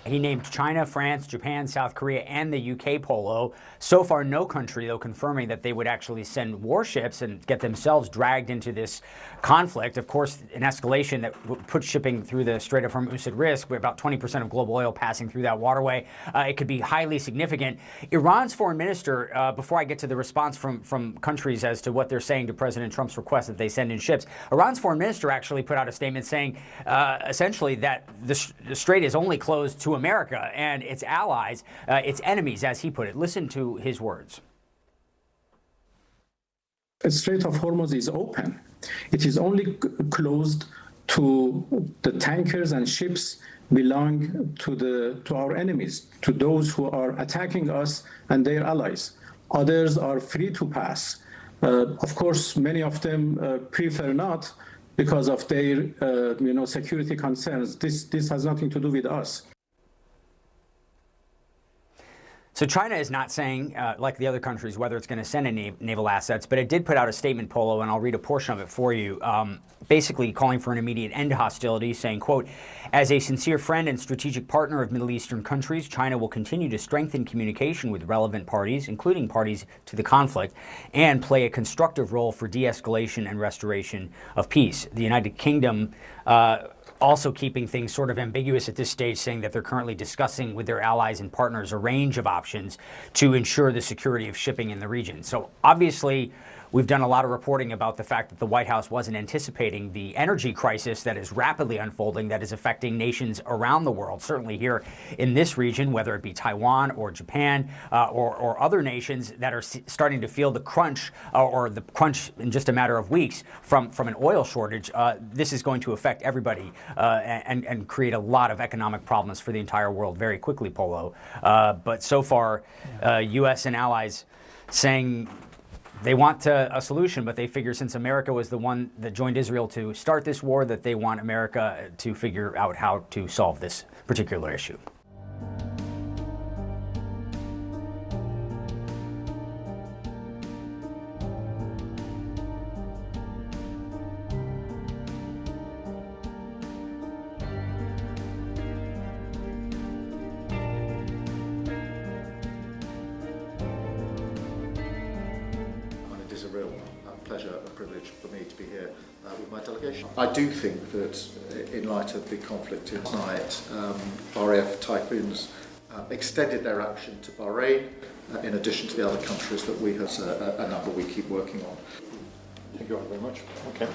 He named China, France, Japan, South Korea, and the UK, Polo. So far, no country, though, confirming that they would actually send warships and get themselves dragged into this conflict. Of course, an escalation that would put shipping through the Strait of Hormuz at risk, with about 20% of global oil passing through that waterway. It could be highly significant. Iran's foreign minister, before I get to the response from countries as to what they're saying to President Trump's request that they send in ships, Iran's foreign minister actually put out a statement saying essentially that the strait is only closed to America and its allies, its enemies, as he put it. Listen to his words. The Strait of Hormuz is open. It is only closed to the tankers and ships belong to our enemies, to those who are attacking us and their allies. Others are free to pass. Of course, many of them prefer not because of their security concerns. This has nothing to do with us. So China is not saying, like the other countries, whether it's going to send any naval assets, but it did put out a statement, Polo, and I'll read a portion of it for you, basically calling for an immediate end to hostilities, saying, quote, as a sincere friend and strategic partner of Middle Eastern countries, China will continue to strengthen communication with relevant parties, including parties to the conflict, and play a constructive role for de-escalation and restoration of peace. The United Kingdom also keeping things sort of ambiguous at this stage, saying that they're currently discussing with their allies and partners a range of options to ensure the security of shipping in the region. So obviously, we've done a lot of reporting about the fact that the White House wasn't anticipating the energy crisis that is rapidly unfolding, that is affecting nations around the world, certainly here in this region, whether it be Taiwan or Japan or other nations that are starting to feel the crunch or the crunch in just a matter of weeks from an oil shortage. This is going to affect everybody and create a lot of economic problems for the entire world very quickly, Polo. But so far, U.S. and allies saying they want a solution, but they figure since America was the one that joined Israel to start this war, that they want America to figure out how to solve this particular issue. It is a real pleasure and privilege for me to be here with my delegation. I do think that in light of the conflict in night, RAF Typhoons extended their action to Bahrain, in addition to the other countries that we have a number we keep working on. Thank you all very much. Okay.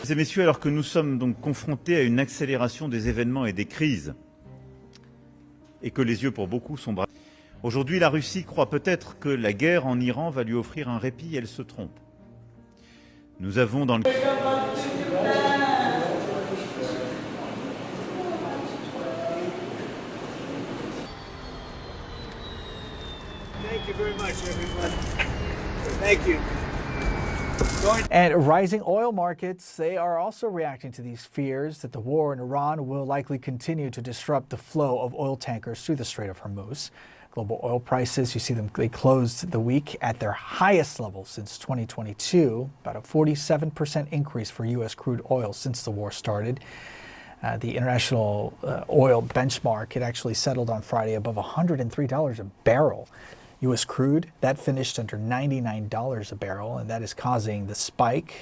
Mesdames et messieurs, alors que nous sommes donc confrontés à une accélération des événements et des crises, et que les yeux pour beaucoup sont braqués, aujourd'hui, la Russie croit peut-être que la guerre en Iran va lui offrir un répit, elle se trompe. Nous avons dans le... Thank you very much, everyone. Thank you. And rising oil markets, they are also reacting to these fears that the war in Iran will likely continue to disrupt the flow of oil tankers through the Strait of Hormuz. Global oil prices, you see them, they closed the week at their highest level since 2022, about a 47% increase for U.S. crude oil since the war started. The international oil benchmark, it actually settled on Friday above $103 a barrel. U.S. crude, that finished under $99 a barrel, and that is causing the spike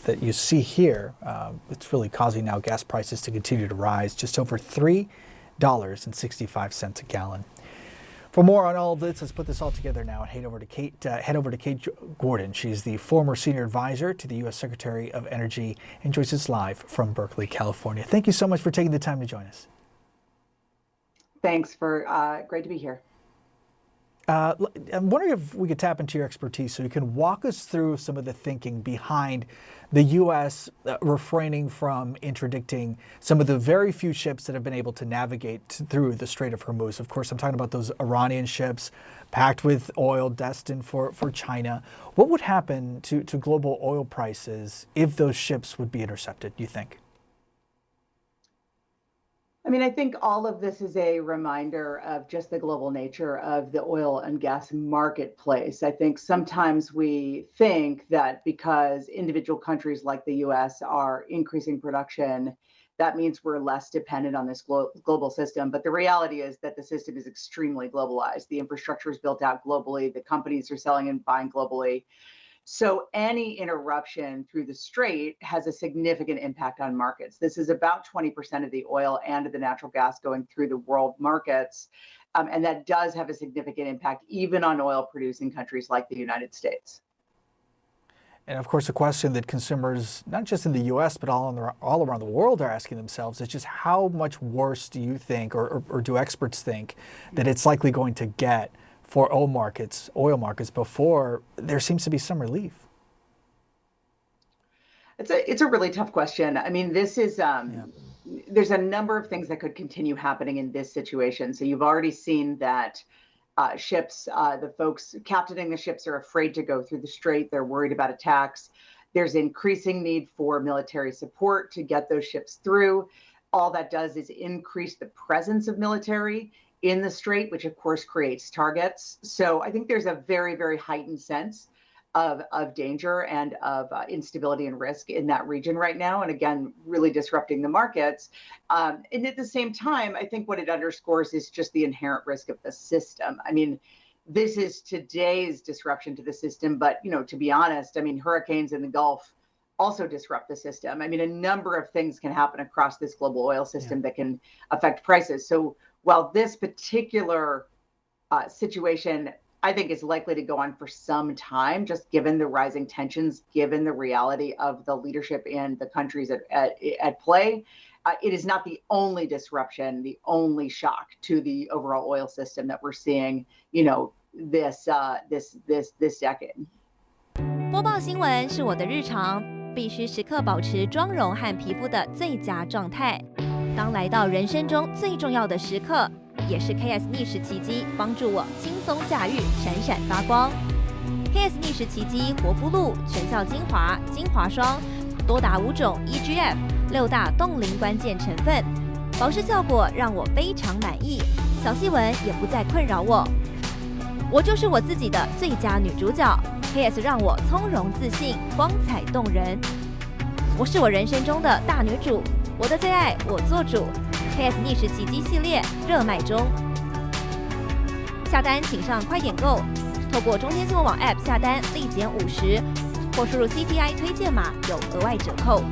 that you see here. It's really causing now gas prices to continue to rise, just over $3.65 a gallon. For more on all of this, let's put this all together now and head over to Kate Gordon. She's the former senior advisor to the U.S. Secretary of Energy and joins us live from Berkeley, California. Thank you so much for taking the time to join us. Thanks for great to be here. I'm wondering if we could tap into your expertise so you can walk us through some of the thinking behind the U.S. Refraining from interdicting some of the very few ships that have been able to navigate through the Strait of Hormuz. Of course, I'm talking about those Iranian ships packed with oil destined for China. What would happen to global oil prices if those ships would be intercepted, do you think? I mean, I think all of this is a reminder of just the global nature of the oil and gas marketplace. I think sometimes we think that because individual countries like the US are increasing production, that means we're less dependent on this global system. But the reality is that the system is extremely globalized. The infrastructure is built out globally. The companies are selling and buying globally. So any interruption through the strait has a significant impact on markets. This is about 20% of the oil and the natural gas going through the world markets. And that does have a significant impact even on oil producing countries like the United States. And of course, a question that consumers, not just in the U.S., but all around the world are asking themselves is just how much worse do you think, or do experts think, that it's likely going to get for oil markets before there seems to be some relief? It's a really tough question. I mean, this is, there's a number of things that could continue happening in this situation. So you've already seen that ships, the folks captaining the ships are afraid to go through the strait. They're worried about attacks. There's increasing need for military support to get those ships through. All that does is increase the presence of military in the strait, which of course creates targets. So I think there's a very, very heightened sense of danger and of instability and risk in that region right now. And again, really disrupting the markets. And at the same time, I think what it underscores is just the inherent risk of the system. I mean, this is today's disruption to the system, but to be honest, I mean, hurricanes in the Gulf also disrupt the system. I mean, a number of things can happen across this global oil system that can affect prices. So while this particular situation, I think, is likely to go on for some time, just given the rising tensions, given the reality of the leadership in the countries at play. It is not the only disruption, the only shock to the overall oil system that we're seeing, this decade. 播报新闻是我的日常，必须时刻保持妆容和皮肤的最佳状态。当来到人生中最重要的时刻，也是 KS 逆时奇迹帮助我轻松驾驭，闪闪发光。KS 逆时奇迹活肤露全效精华、精华霜，多达5种 EGF 6大冻龄关键成分，保湿效果让我非常满意，小细纹也不再困扰我。我就是我自己的最佳女主角 ，KS 让我从容自信，光彩动人。我是我人生中的大女主，我的最爱我做主。KS 逆时奇迹系列热卖中，下单请上快点购，透过中天新闻网 App 下单立减50，或输入 CTI 推荐码有额外折扣。